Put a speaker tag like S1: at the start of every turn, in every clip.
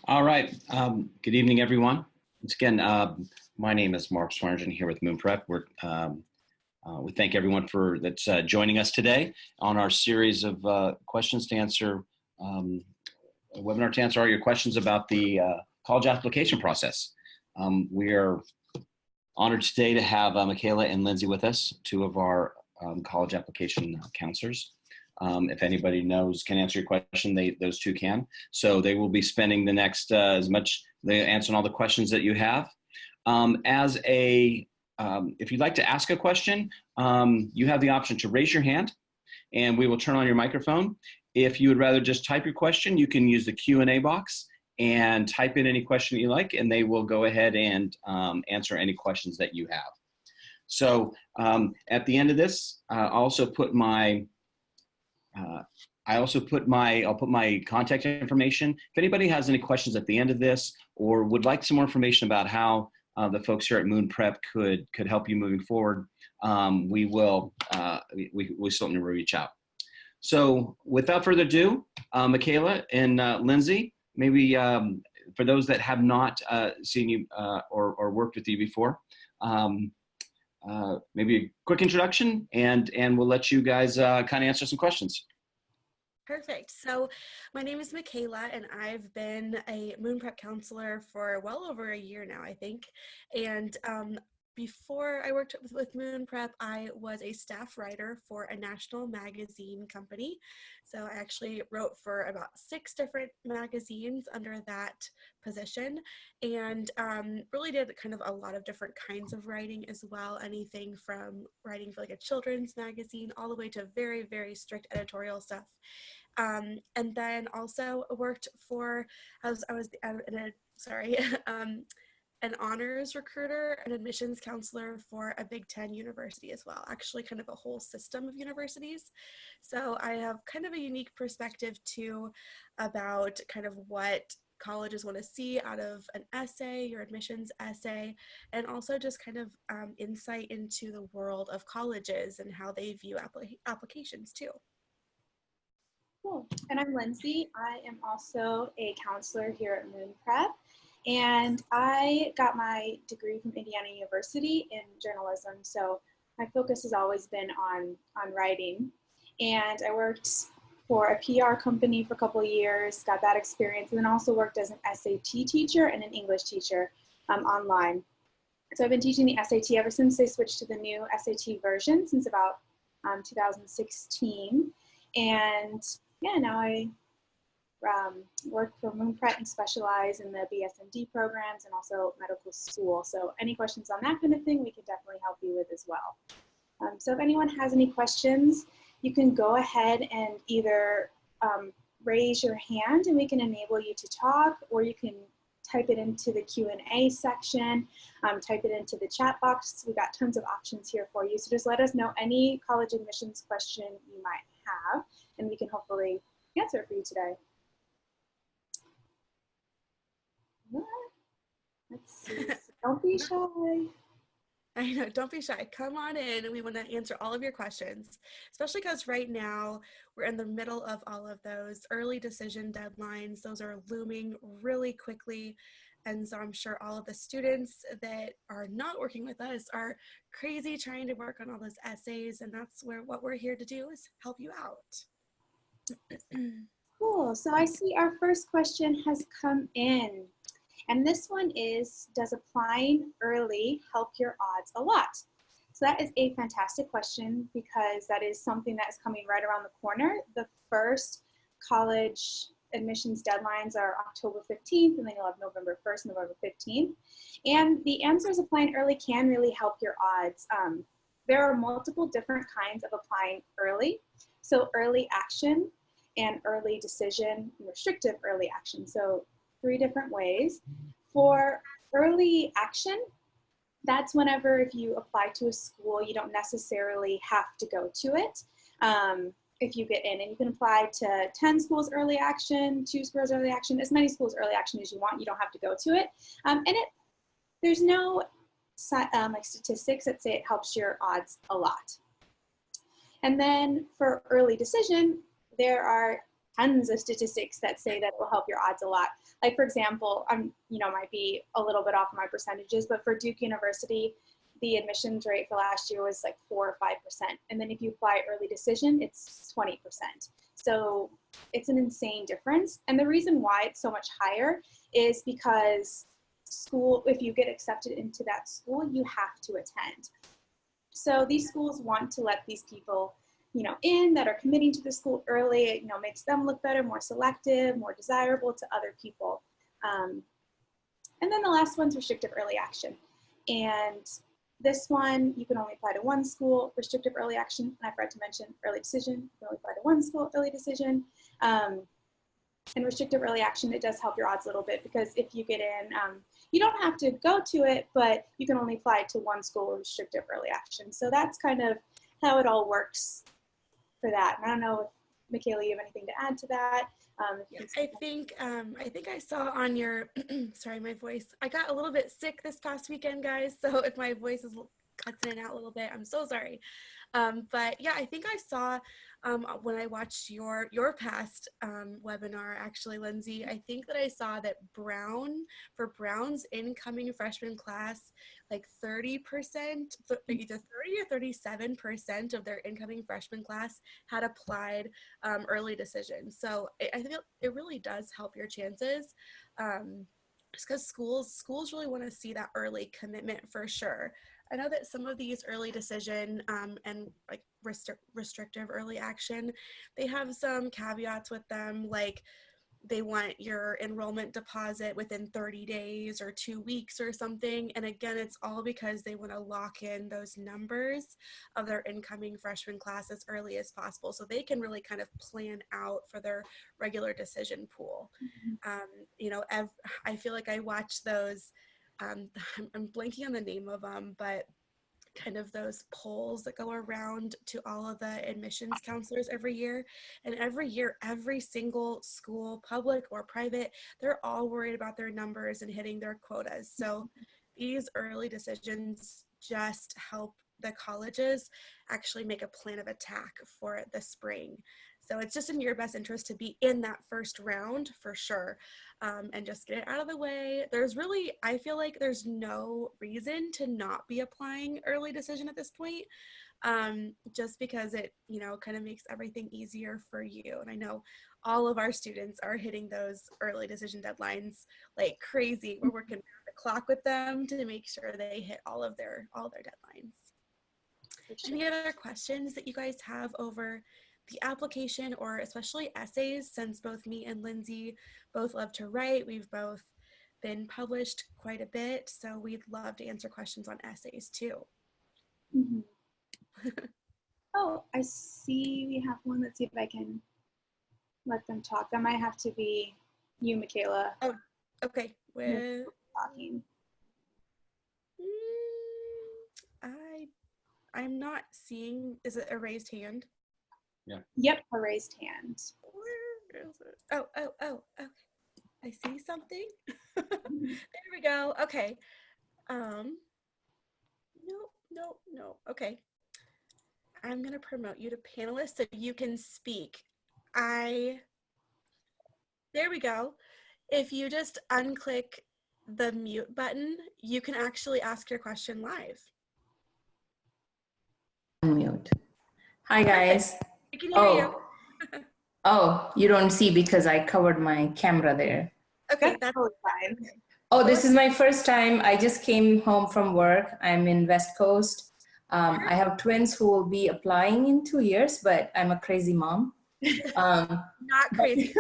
S1: All right. Good evening, everyone. Once again, my name is Mark Swearingen here with Moon Prep. We thank everyone that's joining us today on our series of questions to answer, a webinar to answer all your questions about the college application process. We are honored today to have Michaela and Lindsey with us, two of our college application counselors. If anybody can answer your question, those two can. So they will be spending the next they answering all the questions that you have. If you'd like to ask a question, you have the option to raise your hand, and we will turn on your microphone. If you would rather just type your question, you can use the Q&A box and type in any question you like, and they will go ahead and answer any questions that you have. So at the end of this, I'll put my contact information. If anybody has any questions at the end of this or would like some more information about how the folks here at Moon Prep could help you moving forward, we certainly will reach out. So without further ado, Michaela and Lindsey, maybe for those that have not seen you or worked with you before, maybe a quick introduction, and we'll let you guys kind of answer some questions.
S2: Perfect. So my name is Michaela, and I've been a Moon Prep counselor for well over a year now, I think. And before I worked with Moon Prep, I was a staff writer for a national magazine company. So I actually wrote for about 6 different magazines under that position, and really did kind of a lot of different kinds of writing as well. Anything from writing for like a children's magazine all the way to very, very strict editorial stuff. And then also worked for, an honors recruiter, an admissions counselor for a Big Ten university as well, actually kind of a whole system of universities. So I have kind of a unique perspective too about kind of what colleges want to see out of an essay, your admissions essay, and also just kind of insight into the world of colleges and how they view applications too.
S3: Cool. And I'm Lindsey. I am also a counselor here at Moon Prep, and I got my degree from Indiana University in journalism. So my focus has always been on writing, and I worked for a PR company for a couple of years, got that experience, and then also worked as an SAT teacher and an English teacher online. So I've been teaching the SAT ever since they switched to the new SAT version, since about 2016. And yeah, now I work for Moon Prep and specialize in the BSMD programs and also medical school. So any questions on that kind of thing, we can definitely help you with as well. So if anyone has any questions, you can go ahead and either raise your hand and we can enable you to talk, or you can type it into the Q&A section, type it into the chat box. We've got tons of options here for you. So just let us know any college admissions question you might have, and we can hopefully answer it for you today. Let's see. Don't be shy.
S2: I know, don't be shy. Come on in. We want to answer all of your questions, especially because right now we're in the middle of all of those early decision deadlines. Those are looming really quickly. And so I'm sure all of the students that are not working with us are crazy trying to work on all those essays. And that's what we're here to do, is help you out.
S3: Cool. So I see our first question has come in. And this one is, does applying early help your odds a lot? So that is a fantastic question, because that is something that is coming right around the corner. The first college admissions deadlines are October 15th, and then you'll have November 1st, November 15th. And the answer is applying early can really help your odds. There are multiple different kinds of applying early. So early action and early decision, and restrictive early action. So 3 different ways. For early action, that's whenever if you apply to a school, you don't necessarily have to go to it. If you get in, and you can apply to 10 schools early action, 2 schools early action, as many schools early action as you want. You don't have to go to it. And there's no like statistics that say it helps your odds a lot. And then for early decision, there are tons of statistics that say that it will help your odds a lot. Like, for example, might be a little bit off my percentages, but for Duke University, the admissions rate for last year was like 4 or 5%. And then if you apply early decision, it's 20%. So it's an insane difference. And the reason why it's so much higher is because school, if you get accepted into that school, you have to attend. So these schools want to let these people, in that are committing to the school early. It, makes them look better, more selective, more desirable to other people. And then the last one's restrictive early action. And this one, you can only apply to one school, restrictive early action. And I forgot to mention early decision, you can only apply to one school, early decision. And restrictive early action, it does help your odds a little bit, because if you get in, you don't have to go to it, but you can only apply to one school with restrictive early action. So that's kind of how it all works for that. And I don't know if, Michaela, you have anything to add to that?
S2: I think I saw on your, sorry, my voice, I got a little bit sick this past weekend, guys. So if my voice is cuts in and out a little bit, I'm so sorry. But yeah, I think I saw when I watched your past webinar, actually, Lindsey, I think that I saw that for Brown's incoming freshman class, like 30%, either 30 or 37% of their incoming freshman class had applied early decision. So I think it really does help your chances. Just because schools really want to see that early commitment for sure. I know that some of these early decision and like restrictive early action, they have some caveats with them, like they want your enrollment deposit within 30 days or 2 weeks or something. And again, it's all because they want to lock in those numbers of their incoming freshman class as early as possible, so they can really kind of plan out for their regular decision pool. I feel like I watch those, I'm blanking on the name of them, but kind of those polls that go around to all of the admissions counselors every year. And every year, every single school, public or private, they're all worried about their numbers and hitting their quotas. So these early decisions just help the colleges actually make a plan of attack for the spring. So it's just in your best interest to be in that first round for sure, and just get it out of the way. I feel like there's no reason to not be applying early decision at this point, just because it, kind of makes everything easier for you. And I know all of our students are hitting those early decision deadlines like crazy. We're working around the clock with them to make sure they hit all their deadlines. Any other questions that you guys have over the application, or especially essays, since both me and Lindsey both love to write? We've both been published quite a bit, so we'd love to answer questions on essays too.
S3: Mm-hmm. Oh, I see we have one. Let's see if I can let them talk. That might have to be you, Michaela.
S2: Oh, okay. With
S3: talking.
S2: I'm not seeing, is it a raised hand?
S1: Yeah.
S3: Yep, a raised hand.
S2: Where is it? Oh, okay. I see something. There we go. Okay. No. Okay. I'm going to promote you to panelist so you can speak. There we go. If you just unclick the mute button, you can actually ask your question live.
S4: Unmute. Hi, guys.
S2: I can hear you.
S4: Oh, you don't see because I covered my camera there.
S2: Okay, that's
S3: totally fine.
S4: Oh, this is my first time. I just came home from work. I'm in West Coast. I have twins who will be applying in 2 years, but I'm a crazy mom.
S2: Not crazy.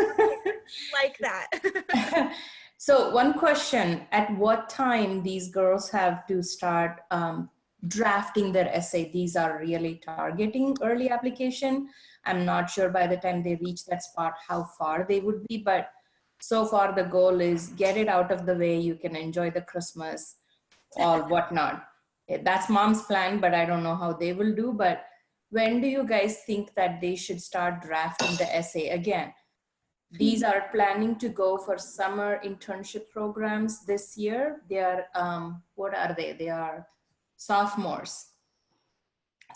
S2: Like that.
S4: So one question, at what time these girls have to start drafting their essay? These are really targeting early application. I'm not sure by the time they reach that spot how far they would be, but so far the goal is get it out of the way. You can enjoy the Christmas or whatnot. That's mom's plan, but I don't know how they will do. But when do you guys think that they should start drafting the essay? Again, these are planning to go for summer internship programs this year. They are, what are they? They are sophomores.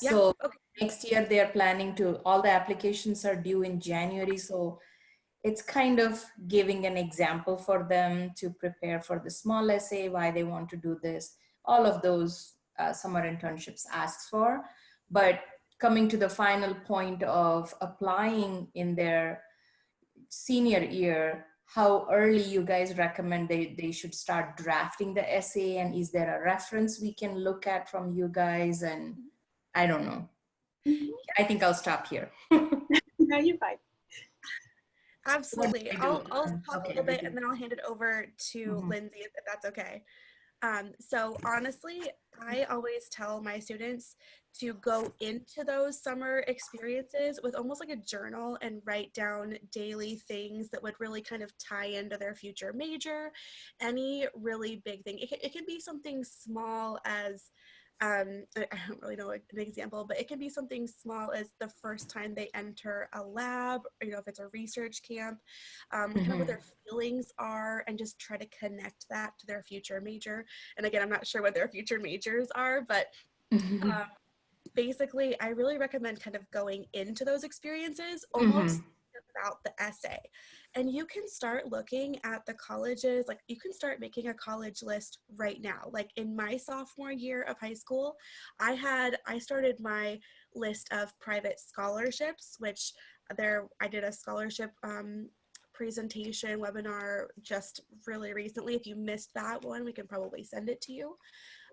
S2: Yeah,
S4: so
S2: okay.
S4: Next year they are planning to, all the applications are due in January. So it's kind of giving an example for them to prepare for the small essay, why they want to do this, all of those summer internships asks for. But coming to the final point of applying in their senior year, how early you guys recommend they should start drafting the essay, and is there a reference we can look at from you guys? And I don't know. I think I'll stop here.
S3: No, you're fine.
S2: Absolutely. I'll talk a little bit
S4: Okay.
S2: and then I'll hand it over to Lindsey if that's okay. So honestly, I always tell my students to go into those summer experiences with almost like a journal and write down daily things that would really kind of tie into their future major, any really big thing. It can be something small as, I don't really know an example, but it can be something small as the first time they enter a lab, or, if it's a research camp, kind of what their feelings are, and just try to connect that to their future major. And again, I'm not sure what their future majors are, but basically, I really recommend kind of going into those experiences almost about the essay. And you can start looking at the colleges, like you can start making a college list right now. Like in my sophomore year of high school, I started my list of private scholarships, which I did a scholarship presentation webinar just really recently. If you missed that one, we can probably send it to you.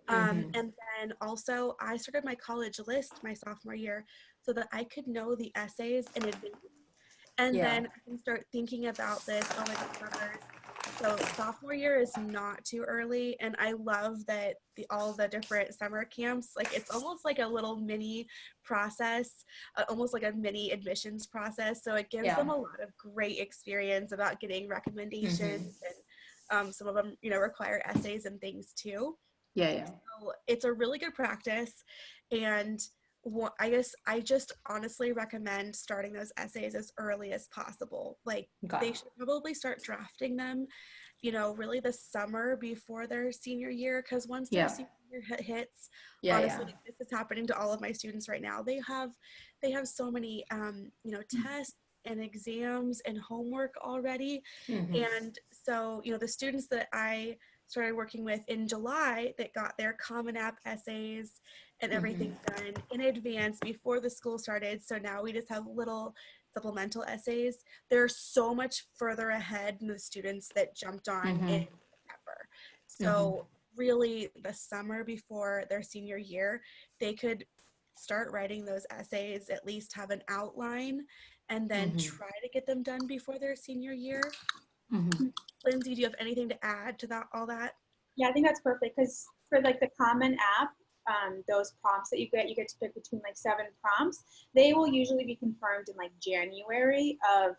S2: And then also I started my college list my sophomore year so that I could know the essays in advance. And then I can start thinking about this over the summers. So sophomore year is not too early. And I love that all the different summer camps, like it's almost like a little mini process, almost like a mini admissions process. So it gives them a lot of great experience about getting recommendations, and some of them, require essays and things too. So it's a really good practice. And I just honestly recommend starting those essays as early as possible. Like they should probably start drafting them, really the summer before their senior year. Because once their senior year hits, honestly, this is happening to all of my students right now. They have so many, tests and exams and homework already. And so, the students that I started working with in July that got their Common App essays and everything done in advance before the school started. So now we just have little supplemental essays. They're so much further ahead than the students that jumped on in September. So really the summer before their senior year, they could start writing those essays, at least have an outline, and then try to get them done before their senior year. Lindsey, do you have anything to add to all that?
S3: Yeah, I think that's perfect, because for like the Common App, those prompts that you get to pick between like 7 prompts. They will usually be confirmed in like January of,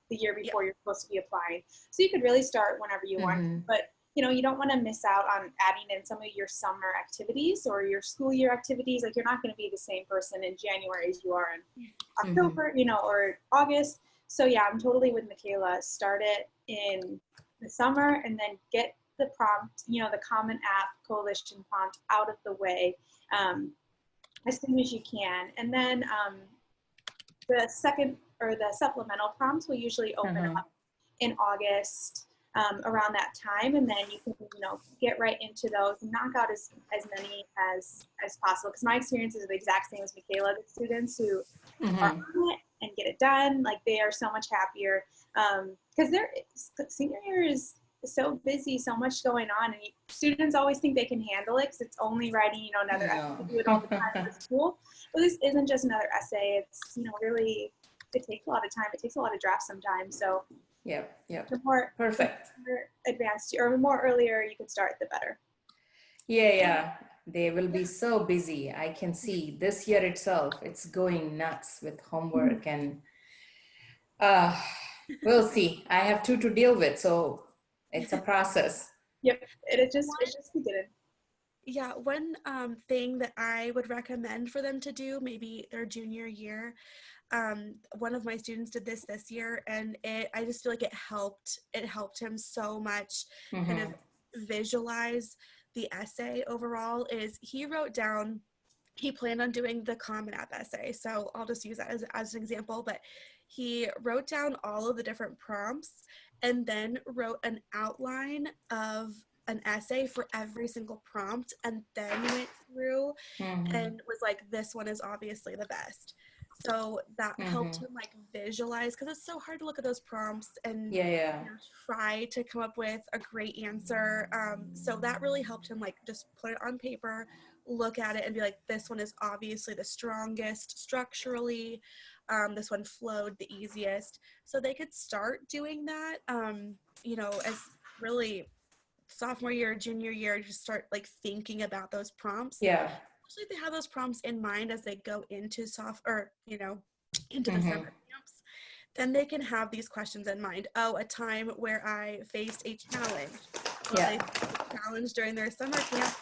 S3: the year before you're supposed to be applying. So you could really start whenever you want, but you don't want to miss out on adding in some of your summer activities or your school year activities. Like you're not going to be the same person in January as you are in October, or August. So yeah, I'm totally with Michaela. Start it in the summer and then get the prompt, the Common App Coalition prompt out of the way as soon as you can. And then the second or the supplemental prompts will usually open up in August around that time. And then you can, get right into those and knock out as many as possible. Because my experience is the exact same as Michaela. The students who are on it and get it done, like they are so much happier because their senior year is so busy, so much going on, and students always think they can handle it because it's only writing, another essay. They do it all the time for school. But this isn't just another essay. It's, really, it takes a lot of time. It takes a lot of drafts sometimes. So the more advanced or the more earlier you can start, the better.
S4: They will be so busy. I can see this year itself, it's going nuts with homework, and we'll see. I have 2 to deal with, so it's a process.
S3: Yep, it's just beginning.
S2: Yeah, one thing that I would recommend for them to do, maybe their junior year, one of my students did this year, and I just feel like it helped him so much kind of visualize the essay overall, is he wrote down, he planned on doing the Common App essay. So I'll just use that as an example, but he wrote down all of the different prompts and then wrote an outline of an essay for every single prompt, and then went through and was like, this one is obviously the best. So that helped him like visualize, because it's so hard to look at those prompts and try to come up with a great answer. So that really helped him like just put it on paper, look at it and be like, this one is obviously the strongest structurally. This one flowed the easiest. So they could start doing that, as really sophomore year, junior year, just start like thinking about those prompts.
S4: Yeah.
S2: Especially if they have those prompts in mind as they go into into the summer camps, then they can have these questions in mind. Oh, a time where I faced a challenge. Well, they faced a challenge during their summer camp,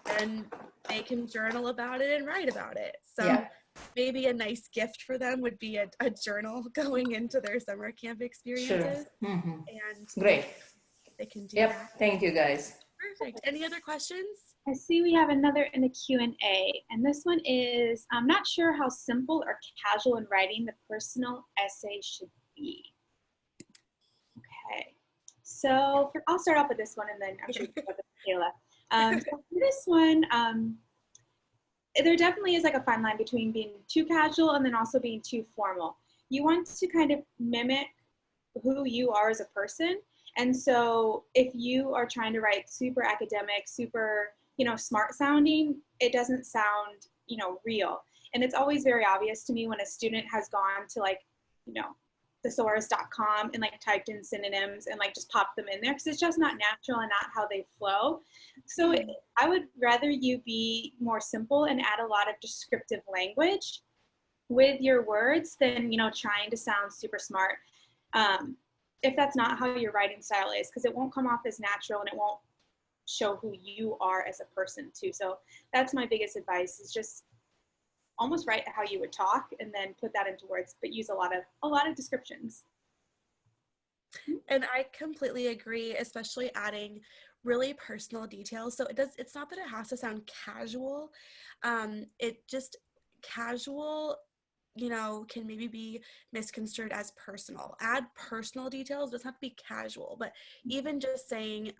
S2: then they can journal about it and write about it. So maybe a nice gift for them would be a journal going into their summer camp experiences.
S4: Sure.
S2: And
S4: Great.
S2: they can do
S4: Yep.
S2: that.
S4: Thank you, guys.
S2: Perfect. Any other questions?
S3: I see we have another in the Q&A, and this one is, I'm not sure how simple or casual in writing the personal essay should be. Okay, so I'll start off with this one, and then I'm sure you can go with Michaela. So for this one, there definitely is like a fine line between being too casual and then also being too formal. You want to kind of mimic who you are as a person. And so if you are trying to write super academic, super, smart sounding, it doesn't sound, real. And it's always very obvious to me when a student has gone to like, thesaurus.com and like typed in synonyms and like just popped them in there, because it's just not natural and not how they flow. So I would rather you be more simple and add a lot of descriptive language with your words than, trying to sound super smart. If that's not how your writing style is, because it won't come off as natural and it won't show who you are as a person too. So that's my biggest advice, is just almost write how you would talk and then put that into words, but use a lot of descriptions.
S2: And I completely agree, especially adding really personal details. So it's not that it has to sound casual. It just casual, can maybe be misconstrued as personal. Add personal details, doesn't have to be casual, but even just saying,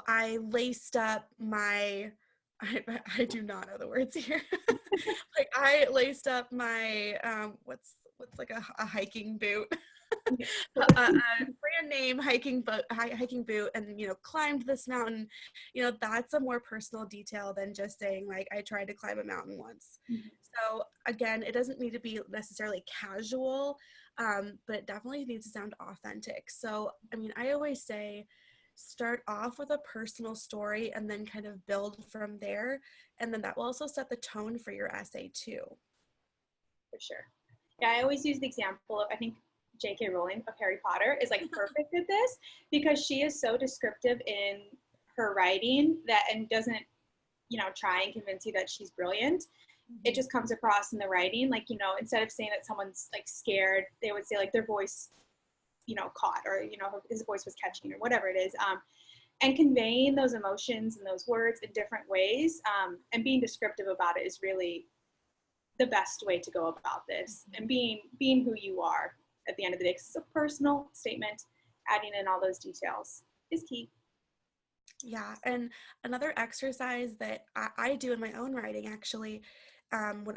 S2: I laced up my, I do not know the words here. Like I laced up my, what's like a hiking boot, a brand name hiking boot, and, climbed this mountain. That's a more personal detail than just saying like, I tried to climb a mountain once. So again, it doesn't need to be necessarily casual, but it definitely needs to sound authentic. So, I always say, start off with a personal story and then kind of build from there. And then that will also set the tone for your essay too.
S3: For sure. Yeah, I always use the example of, I think J.K. Rowling of Harry Potter is like perfect at this, because she is so descriptive in her writing and doesn't, try and convince you that she's brilliant. It just comes across in the writing. Like, instead of saying that someone's like scared, they would say like their voice, caught, or, his voice was catching, or whatever it is. And conveying those emotions and those words in different ways, and being descriptive about it is really the best way to go about this. And being who you are at the end of the day, because it's a personal statement, adding in all those details is key.
S2: Yeah, and another exercise that I do in my own writing, actually, when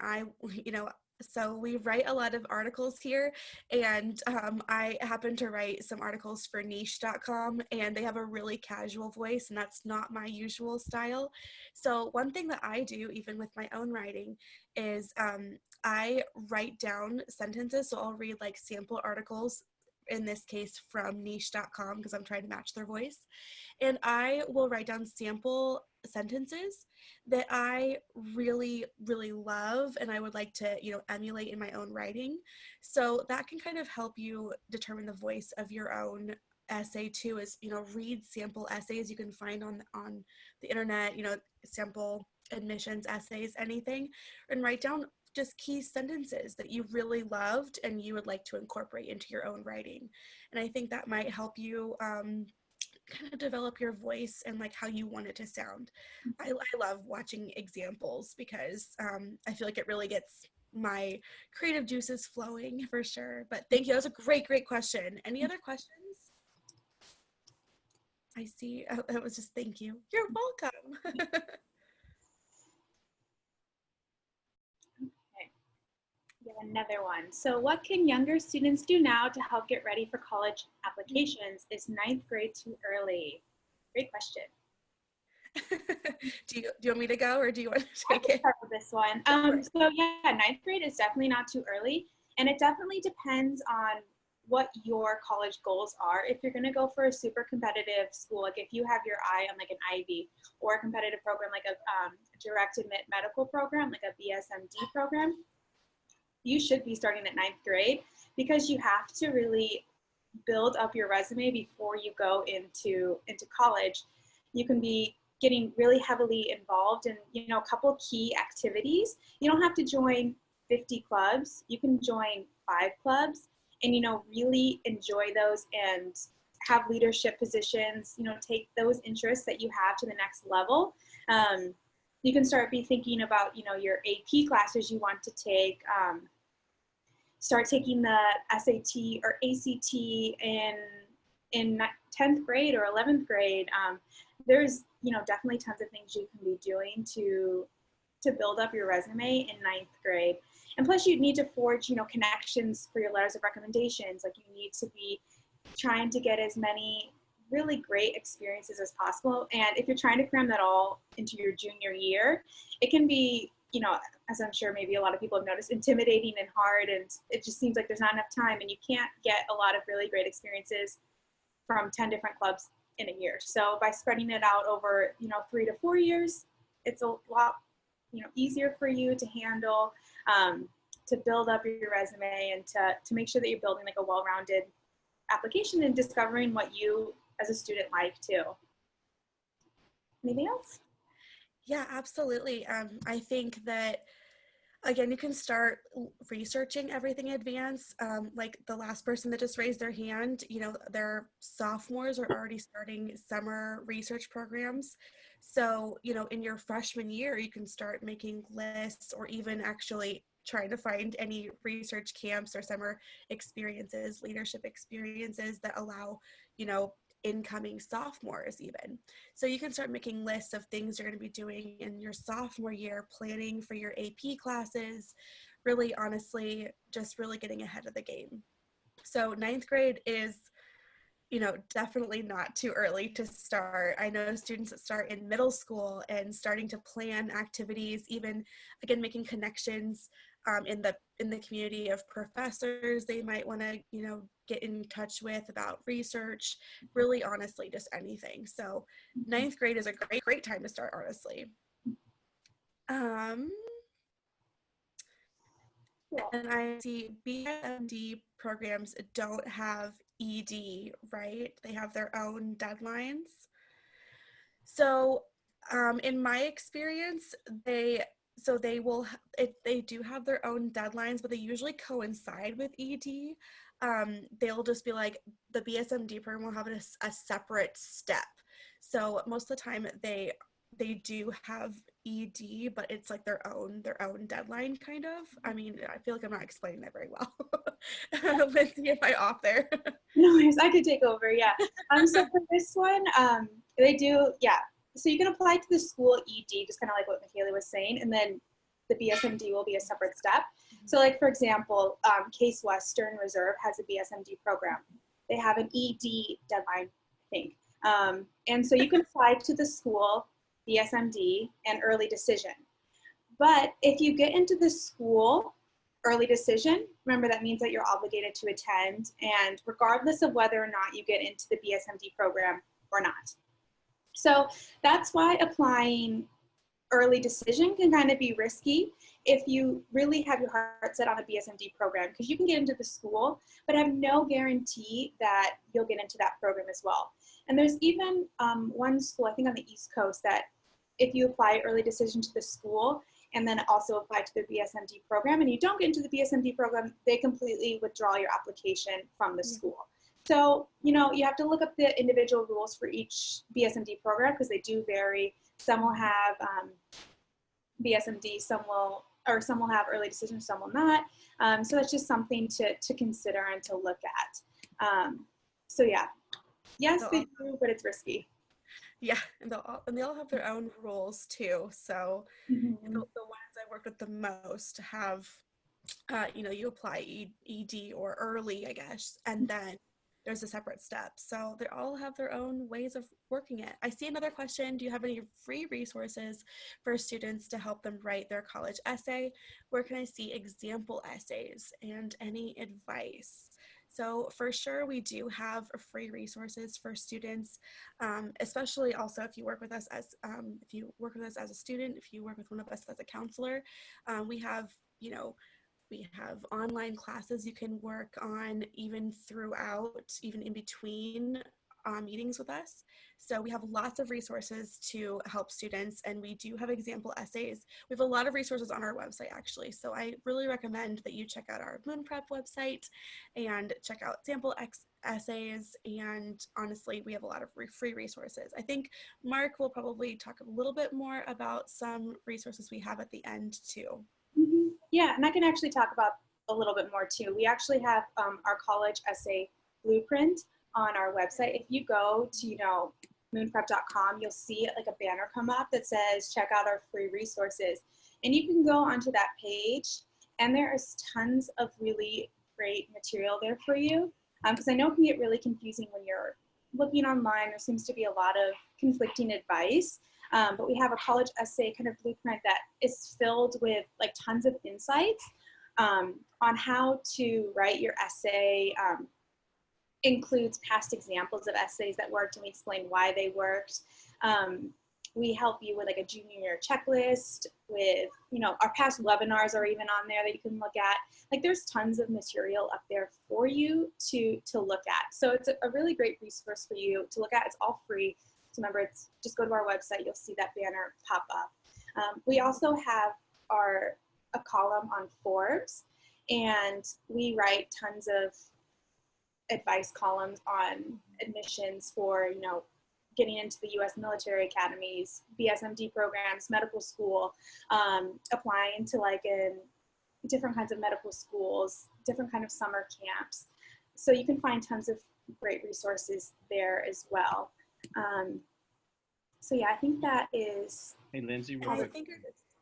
S2: so we write a lot of articles here, and I happen to write some articles for niche.com, and they have a really casual voice, and that's not my usual style. So one thing that I do, even with my own writing, is I write down sentences. So I'll read like sample articles, in this case from niche.com, because I'm trying to match their voice. And I will write down sample sentences that I really, really love and I would like to, emulate in my own writing. So that can kind of help you determine the voice of your own essay too, is, read sample essays you can find on the internet, sample admissions essays, anything, and write down just key sentences that you really loved and you would like to incorporate into your own writing. And I think that might help you kind of develop your voice and like how you want it to sound. I love watching examples, because I feel like it really gets my creative juices flowing for sure. But thank you. That was a great question. Any other questions? I see. Oh, it was just thank you. You're welcome.
S3: We have another one. So what can younger students do now to help get ready for college applications? Is ninth grade too early? Great question.
S2: Do you want me to go or do you want to
S3: I
S2: take
S3: can
S2: it?
S3: start with this one. So yeah, ninth grade is definitely not too early. And it definitely depends on what your college goals are. If you're gonna go for a super competitive school, like if you have your eye on like an Ivy or a competitive program like a direct admit medical program, like a BSMD program, you should be starting at ninth grade because you have to really build up your resume before you go into college. You can be getting really heavily involved in, you know, a couple key activities. You don't have to join 50 clubs. You can join 5 clubs and, you know, really enjoy those and have leadership positions, you know, take those interests that you have to the next level. You can start be thinking about, you know, your AP classes you want to take. Start taking the SAT or ACT in 10th grade or 11th grade. There's, you know, definitely tons of things you can be doing to build up your resume in ninth grade. And plus you need to forge, you know, connections for your letters of recommendations. Like you need to be trying to get as many really great experiences as possible. And if you're trying to cram that all into your junior year, it can be, you know, as I'm sure maybe a lot of people have noticed, intimidating and hard, and it just seems like there's not enough time and you can't get a lot of really great experiences from 10 different clubs in a year. So by spreading it out over, you know, 3 to 4 years, it's a lot, you know, easier for you to handle, to build up your resume and to make sure that you're building like a well-rounded application and discovering what you as a student like too. Anything else?
S2: Yeah, absolutely. I think that, again, you can start researching everything in advance. Like the last person that just raised their hand, you know, their sophomores are already starting summer research programs. So, you know, in your freshman year, you can start making lists or even actually trying to find any research camps or summer experiences, leadership experiences that allow, you know, incoming sophomores even. So you can start making lists of things you're going to be doing in your sophomore year, planning for your AP classes, really honestly, just really getting ahead of the game. So ninth grade is, you know, definitely not too early to start. I know students that start in middle school and starting to plan activities, even again making connections in the community of professors they might want to, you know, get in touch with about research. Really, honestly, just anything. So ninth grade is a great time to start, honestly. And I see BSMD programs don't have ED, right? They have their own deadlines. So in my experience, they do have their own deadlines, but they usually coincide with ED. They'll just be like, the BSMD program will have a separate step. So most of the time they do have ED, but it's like their own deadline kind of. I mean, I feel like I'm not explaining that very well. Lindsey, am I off there?
S3: No worries, I could take over, yeah. So for this one, they do, yeah. So you can apply to the school ED, just kind of like what Michaela was saying, and then the BSMD will be a separate step. So like, for example, Case Western Reserve has a BSMD program. They have an ED deadline, I think. And so you can apply to the school, BSMD, and early decision. But if you get into the school early decision, remember that means that you're obligated to attend, and regardless of whether or not you get into the BSMD program or not. So that's why applying early decision can kind of be risky if you really have your heart set on a BSMD program, because you can get into the school, but have no guarantee that you'll get into that program as well. And there's even one school, I think on the East Coast, that if you apply early decision to the school and then also apply to the BSMD program and you don't get into the BSMD program, they completely withdraw your application from the school. So, you know, you have to look up the individual rules for each BSMD program because they do vary. Some will have BSMD, some will or some will have early decision, some will not. So that's just something to consider and to look at. So yeah, yes, they do, but it's risky.
S2: Yeah, and they all have their own rules too. So
S3: Mm-hmm.
S2: the ones I worked with the most have, you apply ED or early, I guess, and then there's a separate step. So they all have their own ways of working it. I see another question. Do you have any free resources for students to help them write their college essay? Where can I see example essays and any advice? So for sure, we do have free resources for students, especially also if you work with us as a student, if you work with one of us as a counselor, we have, we have online classes you can work on even even in between meetings with us. So we have lots of resources to help students, and we do have example essays. We have a lot of resources on our website, actually. So I really recommend that you check out our Moon Prep website and check out sample essays. And honestly, we have a lot of free resources. I think Mark will probably talk a little bit more about some resources we have at the end too.
S3: Mm-hmm. Yeah, and I can actually talk about a little bit more too. We actually have our college essay blueprint on our website. If you go to, moonprep.com, you'll see like a banner come up that says, check out our free resources. And you can go onto that page, and there is tons of really great material there for you. Because I know it can get really confusing when you're looking online. There seems to be a lot of conflicting advice. But we have a college essay kind of blueprint that is filled with like tons of insights on how to write your essay, includes past examples of essays that worked, and we explain why they worked. We help you with like a junior year checklist with, our past webinars are even on there that you can look at. Like there's tons of material up there for you to look at. So it's a really great resource for you to look at. It's all free. So remember, just go to our website, you'll see that banner pop up. We also have a column on Forbes, and we write tons of advice columns on admissions for, getting into the U.S. military academies, BSMD programs, medical school, applying to like in different kinds of medical schools, different kind of summer camps. So you can find tons of great resources there as well. So yeah, I think that is.
S1: Hey, Lindsey, real quick.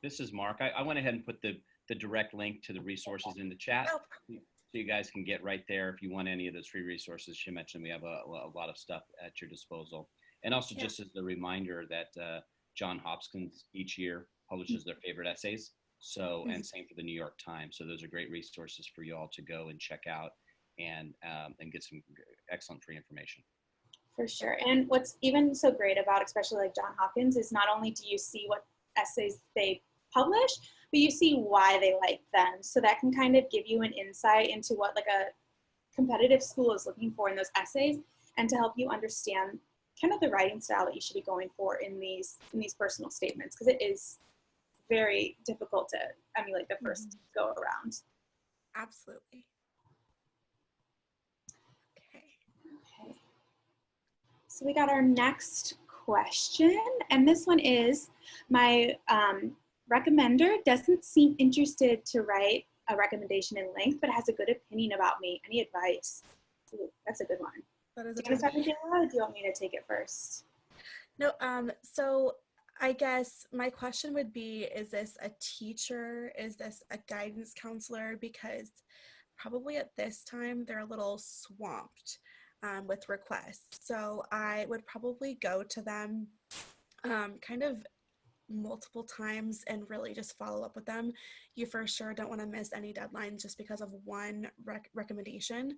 S1: This is Mark. I went ahead and put the direct link to the resources in the chat.
S2: Oh.
S1: So you guys can get right there if you want any of those free resources. She mentioned we have a lot of stuff at your disposal. And also just as a reminder that Johns Hopkins each year publishes their favorite essays. So, and same for the New York Times. So those are great resources for you all to go and check out and get some excellent free information.
S3: For sure. And what's even so great about, especially like Johns Hopkins, is not only do you see what essays they publish, but you see why they like them. So that can kind of give you an insight into what like a competitive school is looking for in those essays, and to help you understand kind of the writing style that you should be going for in these personal statements, because it is very difficult to emulate the first go around.
S2: Absolutely.
S3: Okay. So we got our next question, and this one is, my recommender doesn't seem interested to write a recommendation in length, but has a good opinion about me. Any advice? Ooh, that's a good one. Do you want to start, Michaela, or do you want me to take it first?
S2: No, so I guess my question would be, is this a teacher? Is this a guidance counselor? Because probably at this time, they're a little swamped with requests. So I would probably go to them kind of multiple times and really just follow up with them. You for sure don't want to miss any deadlines just because of one recommendation.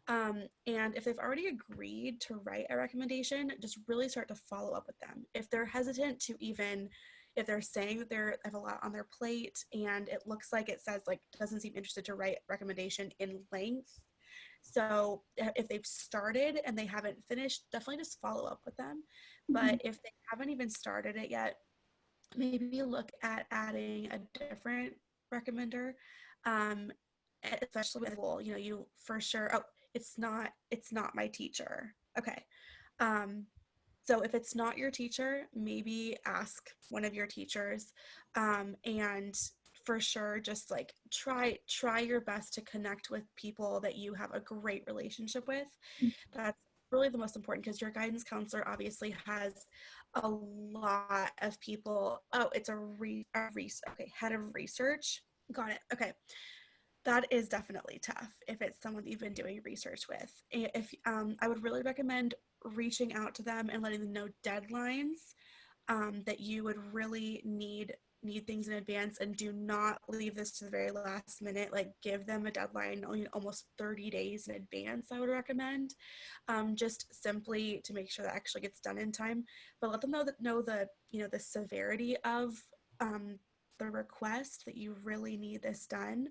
S2: And if they've already agreed to write a recommendation, just really start to follow up with them. If they're hesitant to even, if they're saying that they have a lot on their plate and it looks like it says like doesn't seem interested to write recommendation in length. So if they've started and they haven't finished, definitely just follow up with them. But if they haven't even started it yet, maybe look at adding a different recommender, especially with, well, you for sure, oh, it's not my teacher. Okay. So if it's not your teacher, maybe ask one of your teachers and for sure, just like try your best to connect with people that you have a great relationship with. That's really the most important, because your guidance counselor obviously has a lot of people. Oh, it's okay, head of research. Got it. Okay. That is definitely tough if it's someone that you've been doing research with. If I would really recommend reaching out to them and letting them know deadlines, that you would really need things in advance, and do not leave this to the very last minute. Like, give them a deadline almost 30 days in advance, I would recommend, just simply to make sure that actually gets done in time. But let them know the severity of the request, that you really need this done.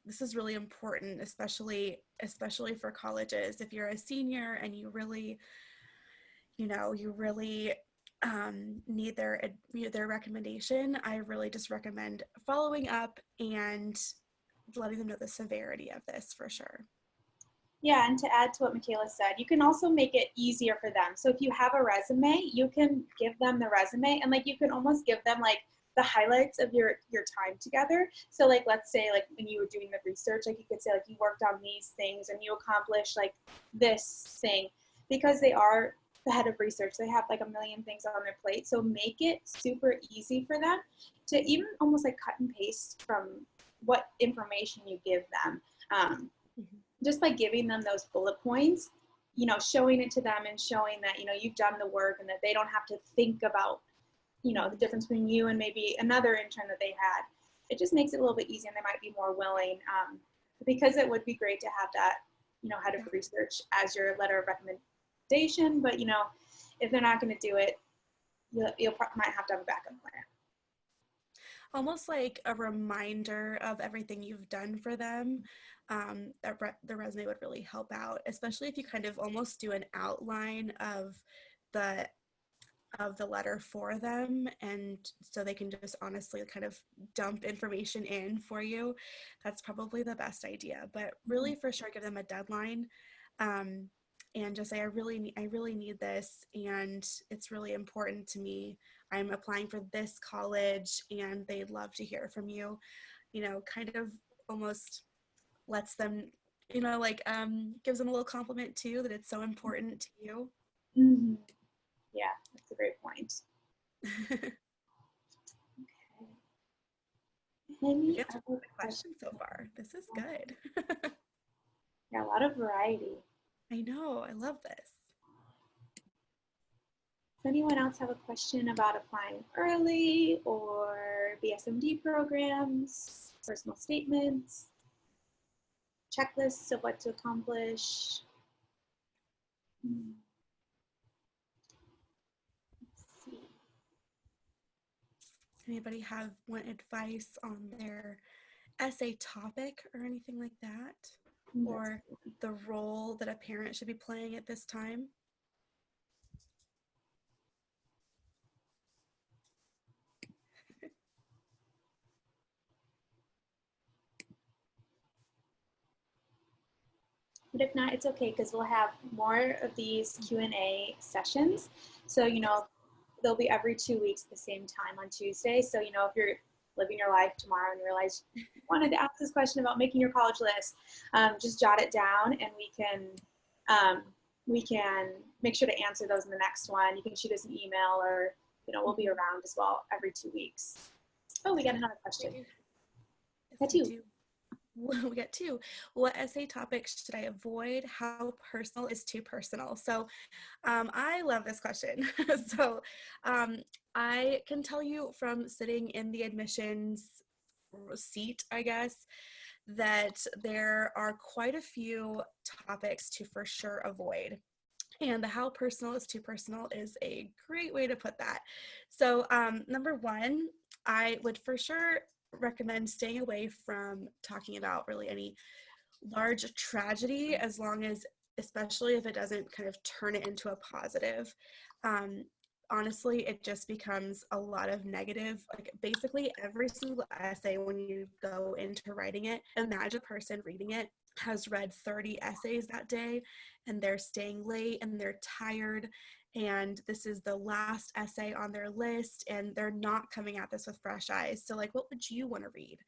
S2: This is really important, especially for colleges. If you're a senior and you really need their recommendation, I really just recommend following up and letting them know the severity of this, for sure.
S3: Yeah, and to add to what Michaela said, you can also make it easier for them. So if you have a resume, you can give them the resume, and like you can almost give them like the highlights of your time together. So like, let's say like when you were doing the research, like you could say like you worked on these things and you accomplished like this thing, because they are the head of research. They have like a million things on their plate. So make it super easy for them to even almost like cut and paste from what information you give them. Just by giving them those bullet points, showing it to them and showing that, you've done the work, and that they don't have to think about, the difference between you and maybe another intern that they had. It just makes it a little bit easier, and they might be more willing, because it would be great to have that, head of research as your letter of recommendation. But, if they're not going to do it, you'll might have to have a backup plan.
S2: Almost like a reminder of everything you've done for them. The resume would really help out, especially if you kind of almost do an outline of the letter for them, and so they can just honestly kind of dump information in for you. That's probably the best idea. But really, for sure, give them a deadline, and just say, I really need this, and it's really important to me. I'm applying for this college, and they'd love to hear from you. Kind of almost lets them, gives them a little compliment too, that it's so important to you.
S3: Mm-hmm. Yeah, that's a great point. Okay.
S2: Any other questions so far? This is good.
S3: Yeah, a lot of variety.
S2: I know, I love this.
S3: Does anyone else have a question about applying early or BSMD programs, personal statements, checklists of what to accomplish? Let's see.
S2: Anybody want advice on their essay topic or anything like that? Or the role that a parent should be playing at this time?
S3: But if not, it's okay, because we'll have more of these Q&A sessions. So, they'll be every 2 weeks at the same time on Tuesday. So, if you're living your life tomorrow and realize you wanted to ask this question about making your college list, just jot it down, and we can make sure to answer those in the next one. You can shoot us an email, or, we'll be around as well every 2 weeks. Oh, we got another question.
S2: We got two. What essay topics should I avoid? How personal is too personal? So I love this question. So I can tell you from sitting in the admissions seat, I guess, that there are quite a few topics to for sure avoid. And the how personal is too personal is a great way to put that. So number one, I would for sure recommend staying away from talking about really any large tragedy, as long as, especially if it doesn't kind of turn it into a positive. Honestly, it just becomes a lot of negative. Like, basically every single essay, when you go into writing it, imagine a person reading it has read 30 essays that day, and they're staying late, and they're tired, and this is the last essay on their list, and they're not coming at this with fresh eyes. So like, what would you want to read?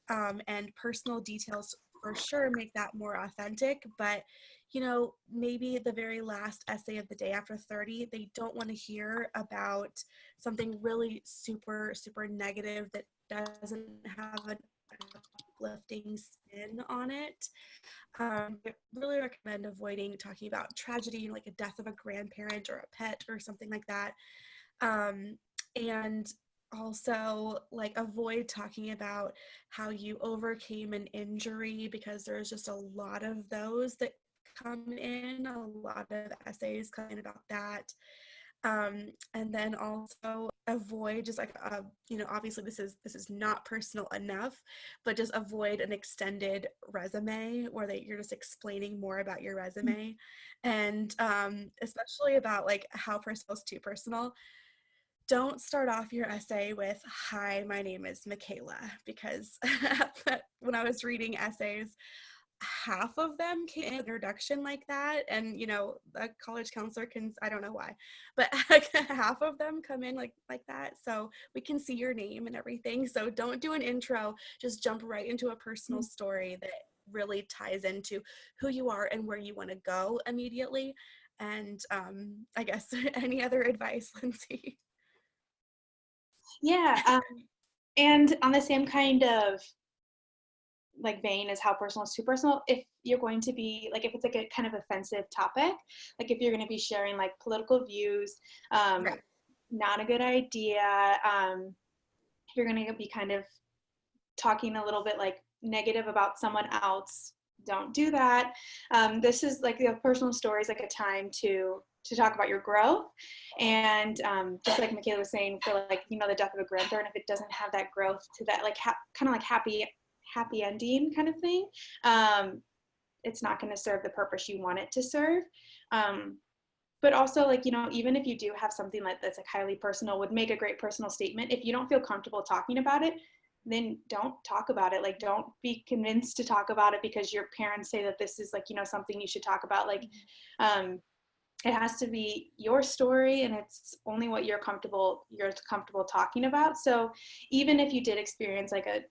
S2: And personal details for sure make that more authentic, but you know, maybe the very last essay of the day after 30, they don't want to hear about something really super, super negative that doesn't have an uplifting spin on it. I really recommend avoiding talking about tragedy, like a death of a grandparent or a pet or something like that. And also like avoid talking about how you overcame an injury, because there's just a lot of those that come in, a lot of essays come in about that. And then also avoid just like you know, obviously this is not personal enough, but just avoid an extended resume where you're just explaining more about your resume. And especially about like how personal is too personal. Don't start off your essay with, "Hi, my name is Michaela," because when I was reading essays, half of them came in introduction like that. And, you know, a college counselor can, I don't know why, but half of them come in like that. So we can see your name and everything. So don't do an intro, just jump right into a personal story that really ties into who you are and where you want to go immediately. And I guess any other advice, Lindsey?
S3: Yeah, and on the same kind of like vein as how personal is too personal, if you're going to be like, if it's like a kind of offensive topic, like if you're going to be sharing like political views,
S2: Right.
S3: not a good idea. If you're going to be kind of talking a little bit like negative about someone else, don't do that. This is like the personal story is like a time to talk about your growth. And just like Michaela was saying, for like, you know, the death of a grandparent, if it doesn't have that growth to that, like kind of like happy ending kind of thing, it's not going to serve the purpose you want it to serve. But also, like, you know, even if you do have something like that's like highly personal, would make a great personal statement, if you don't feel comfortable talking about it, then don't talk about it. Like, don't be convinced to talk about it because your parents say that this is like, you know, something you should talk about. Like, it has to be your story, and it's only what you're comfortable talking about. So even if you did experience like a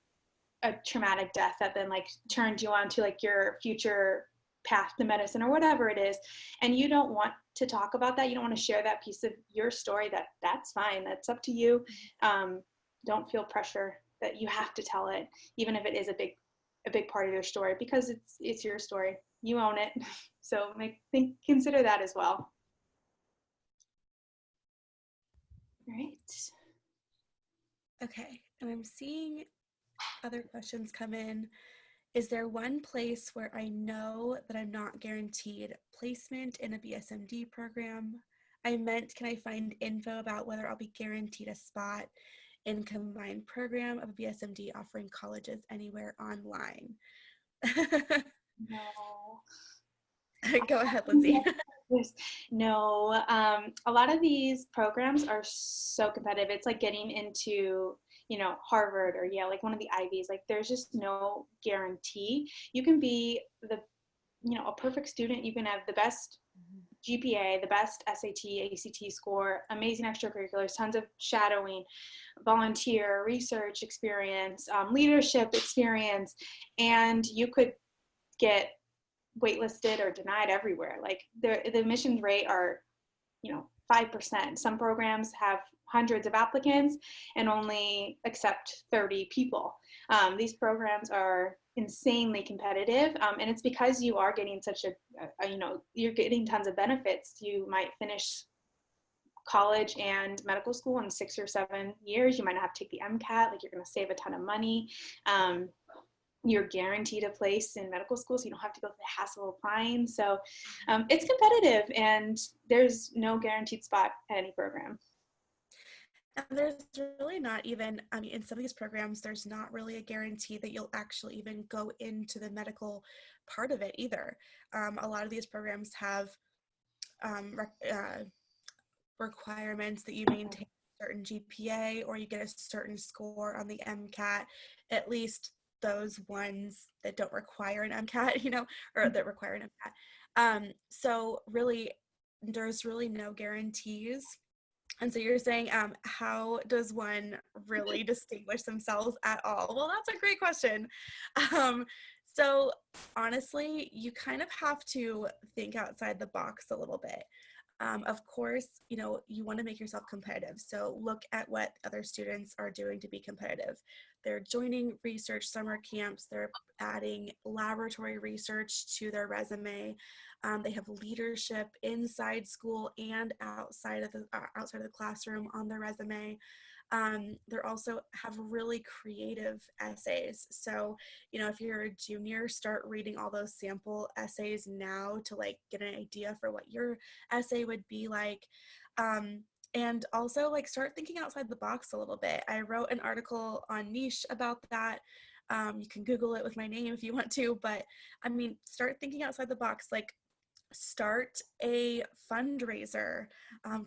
S3: traumatic death that then like turned you on to like your future path to medicine or whatever it is, and you don't want to talk about that, you don't want to share that piece of your story, that's fine, that's up to you. Don't feel pressure that you have to tell it, even if it is a big part of your story, because it's your story, you own it. So consider that as well. All right.
S2: Okay, and I'm seeing other questions come in. Is there one place where I know that I'm not guaranteed placement in a BSMD program? I meant, can I find info about whether I'll be guaranteed a spot in combined program of a BSMD offering colleges anywhere online?
S3: No.
S2: Go ahead, Lindsey.
S3: No, a lot of these programs are so competitive. It's like getting into, you know, Harvard or Yale, like one of the Ivies. Like, there's just no guarantee. You can be a perfect student. You can have the best GPA, the best SAT, ACT score, amazing extracurriculars, tons of shadowing, volunteer, research experience, leadership experience, and you could get waitlisted or denied everywhere. Like, the admissions rate are, 5%. Some programs have hundreds of applicants and only accept 30 people. These programs are insanely competitive, and it's because you are getting you're getting tons of benefits. You might finish college and medical school in 6 or 7 years. You might not have to take the MCAT. Like, you're going to save a ton of money. You're guaranteed a place in medical school, so you don't have to go through the hassle of applying. So it's competitive, and there's no guaranteed spot at any program.
S2: And there's really not even, I mean, in some of these programs, there's not really a guarantee that you'll actually even go into the medical part of it either. A lot of these programs have requirements that you maintain a certain GPA or you get a certain score on the MCAT, at least those ones that don't require an MCAT, or that require an MCAT. So really there's really no guarantees. And so you're saying, how does one really distinguish themselves at all? Well, that's a great question. So honestly, you kind of have to think outside the box a little bit. Of course, you know, you want to make yourself competitive. So look at what other students are doing to be competitive. They're joining research summer camps. They're adding laboratory research to their resume. They have leadership inside school and outside of the classroom on their resume. They also have really creative essays. So, you know, if you're a junior, start reading all those sample essays now to like get an idea for what your essay would be like. And also like start thinking outside the box a little bit. I wrote an article on Niche about that. You can Google it with my name if you want to, but I mean, start thinking outside the box. Like, start a fundraiser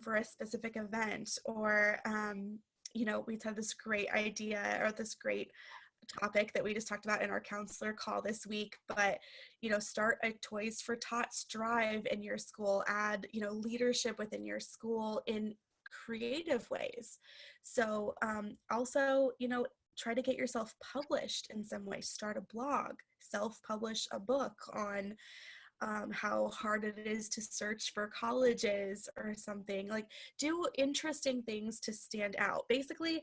S2: for a specific event, or you know, we had this great idea or this great topic that we just talked about in our counselor call this week, but you know, start a Toys for Tots drive in your school, add, you know, leadership within your school in creative ways. So also, you know, try to get yourself published in some way. Start a blog, self-publish a book on how hard it is to search for colleges or something. Like, do interesting things to stand out. Basically,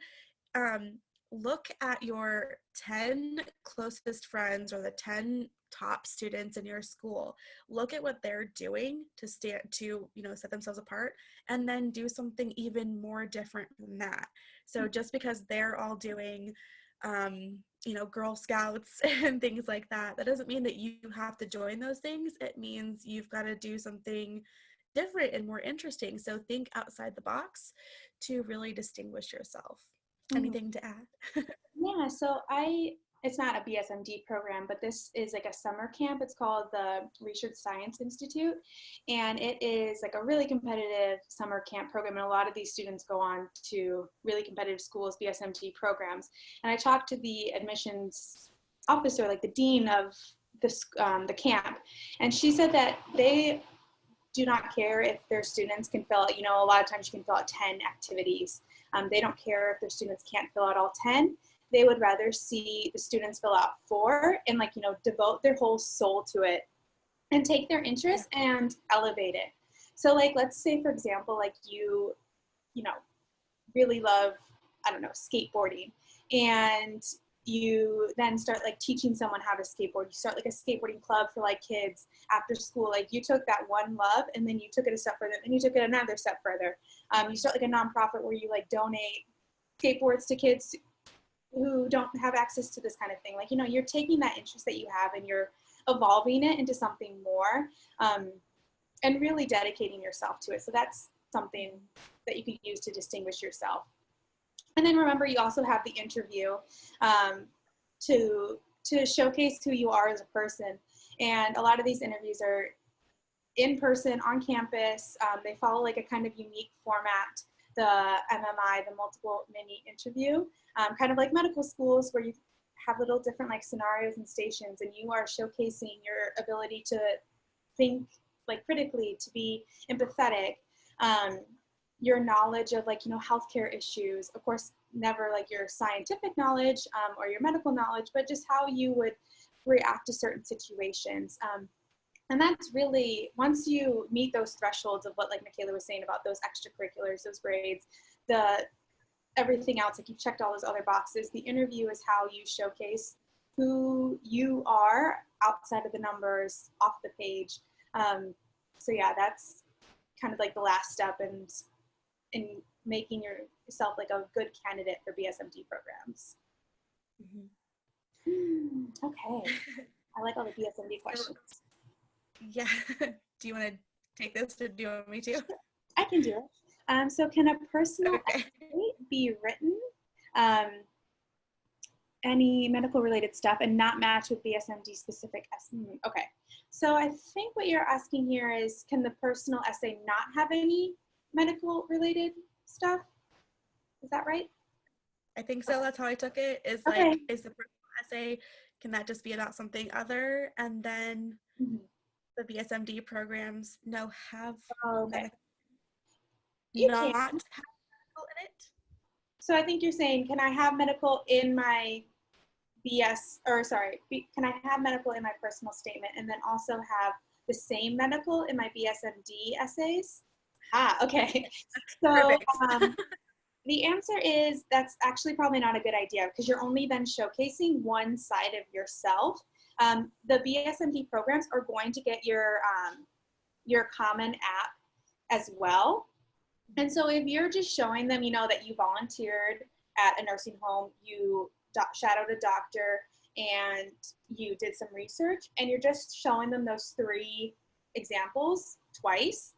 S2: look at your 10 closest friends or the 10 top students in your school. Look at what they're doing to you know, set themselves apart, and then do something even more different than that. So just because they're all doing you know, Girl Scouts and things like that, that doesn't mean that you have to join those things. It means you've got to do something different and more interesting. So think outside the box to really distinguish yourself. Anything to add?
S3: Yeah, so it's not a BSMD program, but this is like a summer camp. It's called the Research Science Institute, and it is like a really competitive summer camp program, and a lot of these students go on to really competitive schools, BSMD programs. And I talked to the admissions officer, like the dean of the camp, and she said that they do not care if their students can fill out, you know, a lot of times you can fill out 10 activities. They don't care if their students can't fill out all 10. They would rather see the students fill out 4 and, like, you know, devote their whole soul to it and take their interest and elevate it. So, like, let's say, for example, like you know, really love, I don't know, skateboarding, and you then start like teaching someone how to skateboard. You start like a skateboarding club for like kids after school. Like, you took that one love and then you took it a step further, and you took it another step further. You start like a nonprofit where you like donate skateboards to kids who don't have access to this kind of thing. Like, you know, you're taking that interest that you have and you're evolving it into something more, and really dedicating yourself to it. So that's something that you can use to distinguish yourself. And then remember, you also have the interview to showcase who you are as a person. And a lot of these interviews are in person, on campus. They follow like a kind of unique format, the MMI, the multiple mini interview, kind of like medical schools where you have little different like scenarios and stations, and you are showcasing your ability to think like critically, to be empathetic, your knowledge of like, you know, healthcare issues, of course, never like your scientific knowledge or your medical knowledge, but just how you would react to certain situations. And that's really, once you meet those thresholds of what like Michaela was saying about those extracurriculars, those grades, everything else, like you've checked all those other boxes, the interview is how you showcase who you are outside of the numbers, off the page. So yeah, that's kind of like the last step in making yourself like a good candidate for BSMD programs. Okay, I like all the BSMD questions.
S2: Yeah. Do you want to take this, or do you want me to?
S3: I can do it. So can a personal essay be written, any medical related stuff, and not match with BSMD specific essay? Okay, so I think what you're asking here is, can the personal essay not have any medical related stuff? Is that right?
S2: I think so. That's how I took it. Is
S3: Okay.
S2: Like, is the personal essay, can that just be about something other? And then the BSMD programs have
S3: Oh, okay.
S2: medical,
S3: You
S2: not
S3: can.
S2: have medical in it.
S3: So I think you're saying, can I have medical in my can I have medical in my personal statement and then also have the same medical in my BSMD essays? Okay. So
S2: Perfect.
S3: the answer is that's actually probably not a good idea because you're only then showcasing one side of yourself. The BSMD programs are going to get your Common App as well. And so if you're just showing them, that you volunteered at a nursing home, you shadowed a doctor, and you did some research, and you're just showing them those 3 examples twice,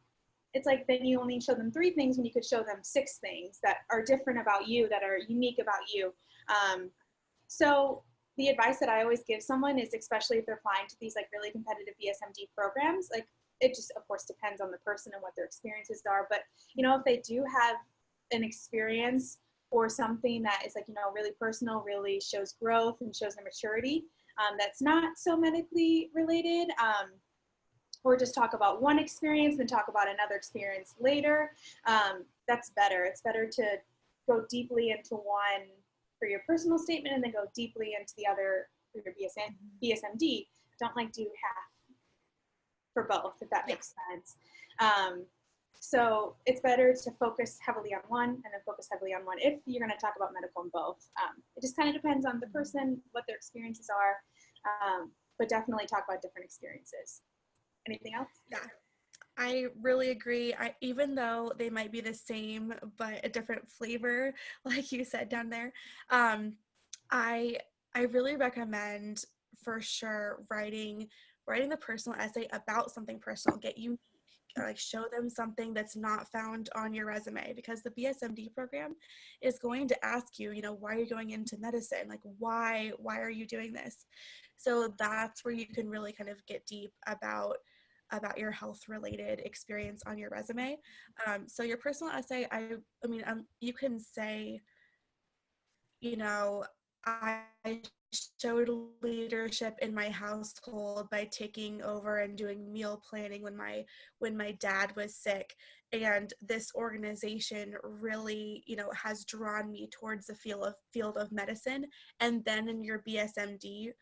S3: it's like then you only show them 3 things when you could show them 6 things that are different about you, that are unique about you. So the advice that I always give someone is, especially if they're applying to these like really competitive BSMD programs, like it just of course depends on the person and what their experiences are. But if they do have an experience or something that is like, really personal, really shows growth and shows their maturity, that's not so medically related, or just talk about one experience, then talk about another experience later, that's better. It's better to go deeply into one for your personal statement and then go deeply into the other for your BSMD. Don't like do half for both, if that makes sense. So it's better to focus heavily on one and then focus heavily on one if you're going to talk about medical in both. It just kind of depends on the person, what their experiences are, but definitely talk about different experiences. Anything else?
S2: Yeah, I really agree. Even though they might be the same but a different flavor, like you said down there, I really recommend for sure writing the personal essay about something personal. Get you like show them something that's not found on your resume, because the BSMD program is going to ask you, why are you going into medicine? Like why are you doing this? So that's where you can really kind of get deep about your health related experience on your resume. So your personal essay, I mean, you can say, I showed leadership in my household by taking over and doing meal planning when my dad was sick, and this organization really has drawn me towards the field of medicine. And then in your BSMD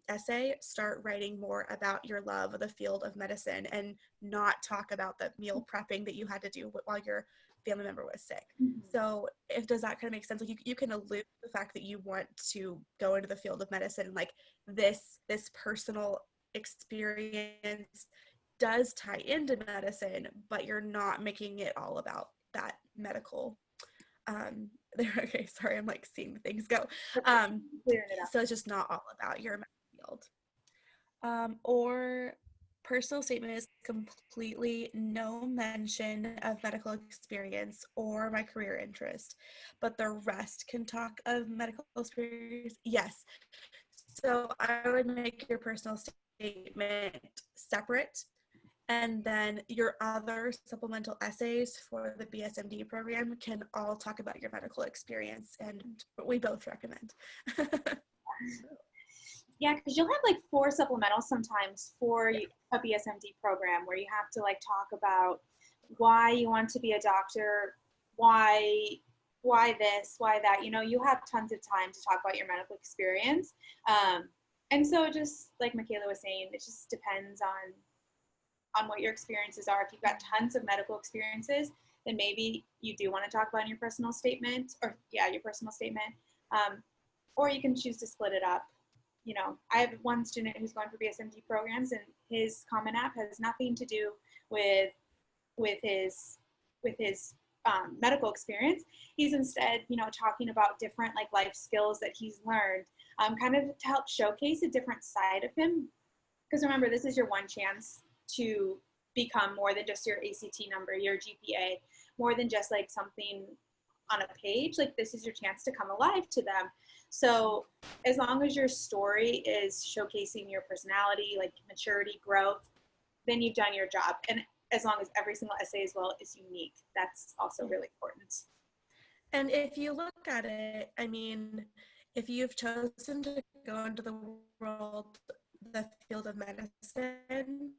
S2: essay, start writing more about your love of the field of medicine and not talk about the meal prepping that you had to do while your family member was sick. So does that kind of make sense? Like you can allude to the fact that you want to go into the field of medicine, and like this personal experience does tie into medicine, but you're not making it all about that medical. Okay, sorry, I'm like seeing things go.
S3: Clearing it up.
S2: So it's just not all about your medical field. Or personal statement is completely no mention of medical experience or my career interest, but the rest can talk of medical experience. Yes. So I would make your personal statement separate, and then your other supplemental essays for the BSMD program can all talk about your medical experience, and we both recommend.
S3: Yeah, because you'll have like 4 supplementals sometimes for a BSMD program where you have to like talk about why you want to be a doctor, why this, why that. You have tons of time to talk about your medical experience. And so just like Michaela was saying, it just depends on what your experiences are. If you've got tons of medical experiences, then maybe you do want to talk about your personal statement, your personal statement. Or you can choose to split it up. I have one student who's going for BSMD programs, and his Common App has nothing to do with his medical experience. He's instead, talking about different like life skills that he's learned, kind of to help showcase a different side of him. Because remember, this is your one chance to become more than just your ACT number, your GPA, more than just like something on a page. Like this is your chance to come alive to them. So as long as your story is showcasing your personality, like maturity, growth, then you've done your job. And as long as every single essay as well is unique, that's also really important.
S2: And if you look at it, I mean, if you've chosen to go into the field of medicine,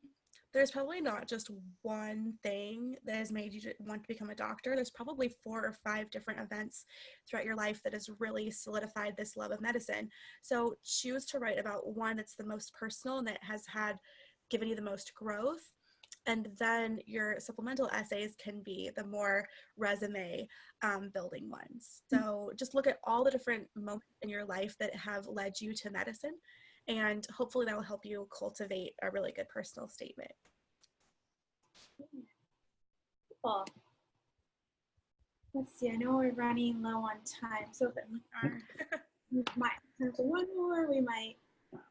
S2: there's probably not just one thing that has made you want to become a doctor. There's probably 4 or 5 different events throughout your life that has really solidified this love of medicine. So choose to write about one that's the most personal and that has given you the most growth. And then your supplemental essays can be the more resume building ones. So just look at all the different moments in your life that have led you to medicine, and hopefully that will help you cultivate a really good personal statement.
S3: Cool. Let's see, I know we're running low on time, so if we might have one more, we might.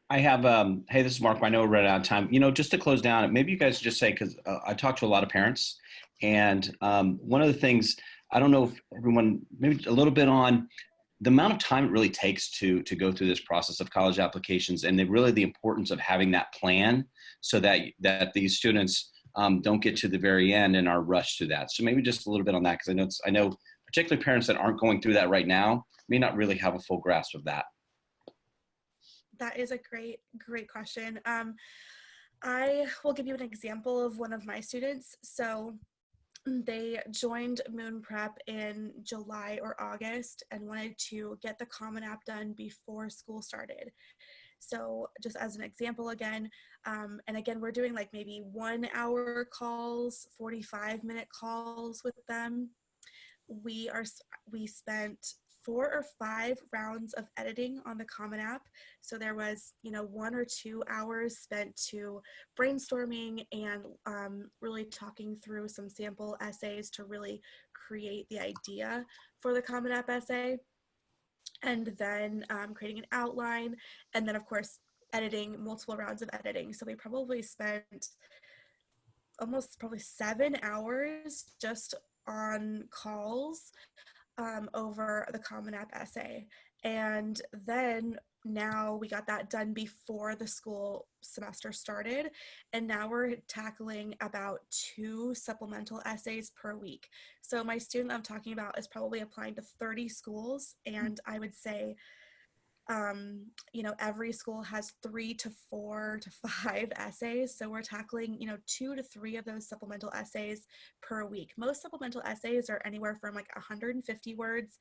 S1: I have, hey, this is Mark. I know we're running out of time. Just to close down, maybe you guys just say, because I talk to a lot of parents, and one of the things, I don't know if everyone, maybe a little bit on the amount of time it really takes to go through this process of college applications, and really the importance of having that plan so that these students don't get to the very end and are rushed to that. So maybe just a little bit on that, because I know particularly parents that aren't going through that right now may not really have a full grasp of that.
S2: That is a great question. I will give you an example of one of my students. So they joined Moon Prep in July or August and wanted to get the Common App done before school started. So just as an example again, and again, we're doing like maybe 1 hour calls, 45-minute calls with them. We spent 4 or 5 rounds of editing on the Common App. So there was, 1 or 2 hours spent to brainstorming and really talking through some sample essays to really create the idea for the Common App essay. And then creating an outline, and then of course editing, multiple rounds of editing. So we probably spent probably 7 hours just on calls over the Common App essay. And then now we got that done before the school semester started, and now we're tackling about 2 supplemental essays per week. So my student I'm talking about is probably applying to 30 schools, and I would say every school has 3 to 4 to 5 essays. So we're tackling, 2 to 3 of those supplemental essays per week. Most supplemental essays are anywhere from like 150 words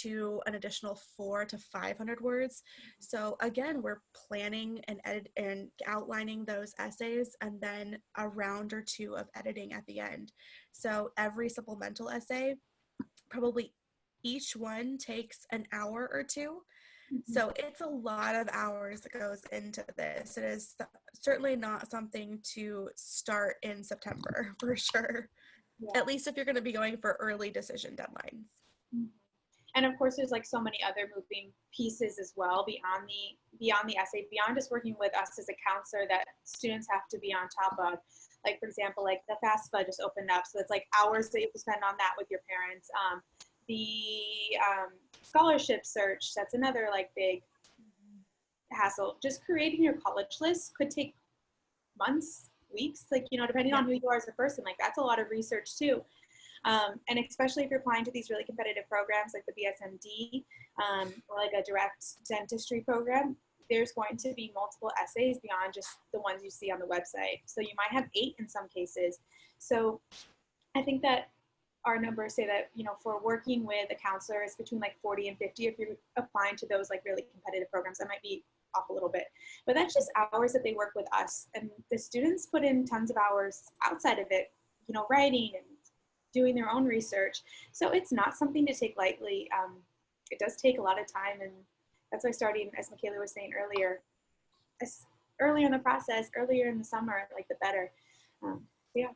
S2: to an additional 400 to 500 words. So again, we're planning and outlining those essays, and then a round or 2 of editing at the end. So every supplemental essay, probably each one takes an hour or 2. So it's a lot of hours that goes into this. It is certainly not something to start in September, for sure. Yeah. At least if you're going to be going for early decision deadlines.
S3: And of course, there's like so many other moving pieces as well beyond the essay, beyond just working with us as a counselor that students have to be on top of. Like, for example, like the FAFSA just opened up. So it's like hours that you have to spend on that with your parents. The scholarship search, that's another like big hassle. Just creating your college list could take months, weeks, like, depending on who you are as a person. Like, that's a lot of research too. And especially if you're applying to these really competitive programs like the BSMD or like a direct dentistry program, there's going to be multiple essays beyond just the ones you see on the website. So you might have 8 in some cases. So I think that our numbers say that, for working with a counselor, it's between like 40 and 50 if you're applying to those like really competitive programs. That might be off a little bit, but that's just hours that they work with us. And the students put in tons of hours outside of it, writing and doing their own research. So it's not something to take lightly. It does take a lot of time, and that's why starting, as Michaela was saying earlier, earlier in the process, earlier in the summer, like the better. Yeah.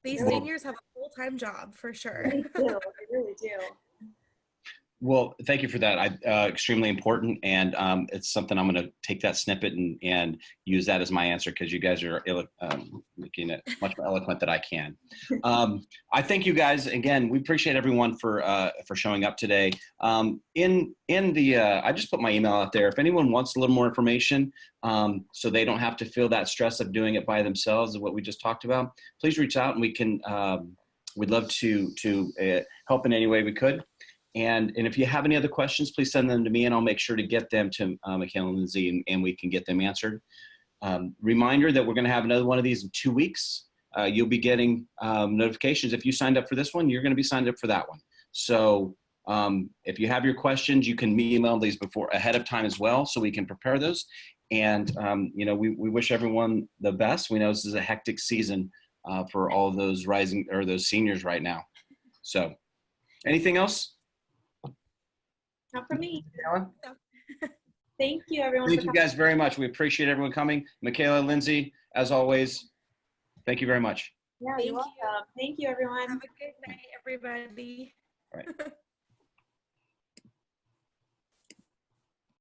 S2: These seniors have a full-time job for sure.
S3: They do. They really do.
S1: Well, thank you for that. Extremely important, and it's something I'm going to take that snippet and use that as my answer, because you guys are making it much more eloquent than I can. I thank you guys again. We appreciate everyone for showing up today. I just put my email out there. If anyone wants a little more information, so they don't have to feel that stress of doing it by themselves, of what we just talked about, please reach out, and we can. We'd love to help in any way we could. And if you have any other questions, please send them to me, and I'll make sure to get them to Michaela and Lindsey, and we can get them answered. Reminder that we're going to have another one of these in 2 weeks. You'll be getting notifications. If you signed up for this one, you're going to be signed up for that one. So if you have your questions, you can email these ahead of time as well, so we can prepare those. And we wish everyone the best. We know this is a hectic season for all those those seniors right now. So, anything else?
S3: Not for me.
S1: Michaela?
S3: Thank you, everyone.
S1: Thank you guys very much. We appreciate everyone coming. Michaela, Lindsey, as always, thank you very much.
S3: Yeah, you're welcome. Thank you, everyone.
S2: Have a good night, everybody.
S1: All right.